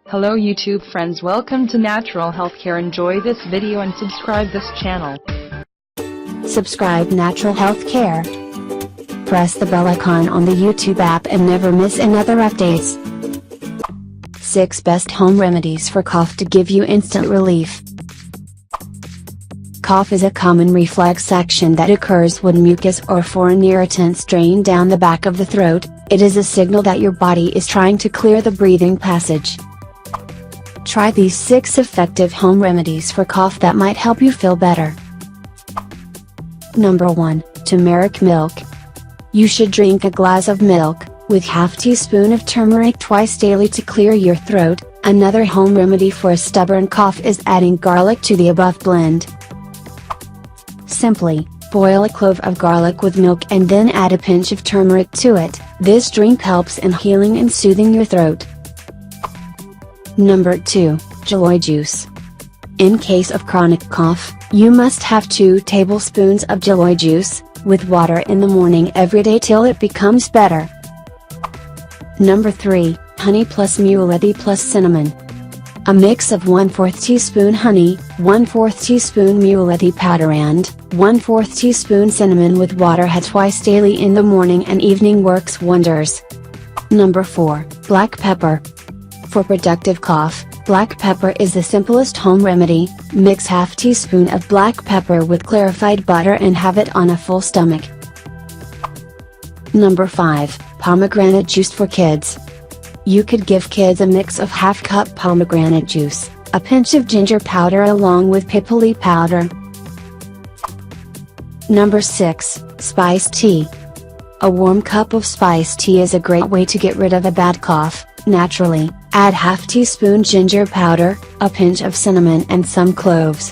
Hello YouTube friends, welcome to Natural Healthcare. Enjoy this video and subscribe this channel. Subscribe Natural Healthcare. Press the bell icon on the YouTube app and never miss another updates. 6 Best Home Remedies for Cough to give you instant relief. Cough is a common reflex action that occurs when mucus or foreign irritants drain down the back of the throat. It is a signal that your body is trying to clear the breathing passage. Try these 6 effective home remedies for cough that might help you feel better. Number 1. Turmeric milk. You should drink a glass of milk, with half teaspoon of turmeric twice daily to clear your throat. Another home remedy for a stubborn cough is adding garlic to the above blend. Simply, boil a clove of garlic with milk and then add a pinch of turmeric to it. This drink helps in healing and soothing your throat. Number 2. Giloy juice. In case of chronic cough, you must have 2 tablespoons of giloy juice, with water in the morning every day till it becomes better. Number 3. Honey plus Mule plus cinnamon. A mix of 1/4 teaspoon honey, 1/4 teaspoon Mule powder and 1/4 teaspoon cinnamon with water twice daily in the morning and evening works wonders. Number 4. Black pepper. For productive cough, black pepper is the simplest home remedy. Mix half teaspoon of black pepper with clarified butter and have it on a full stomach. Number 5. Pomegranate juice for kids. You could give kids a mix of half cup pomegranate juice, a pinch of ginger powder along with pipali powder. Number 6. Spiced tea. A warm cup of spiced tea is a great way to get rid of a bad cough, naturally. Add half teaspoon ginger powder, a pinch of cinnamon and some cloves.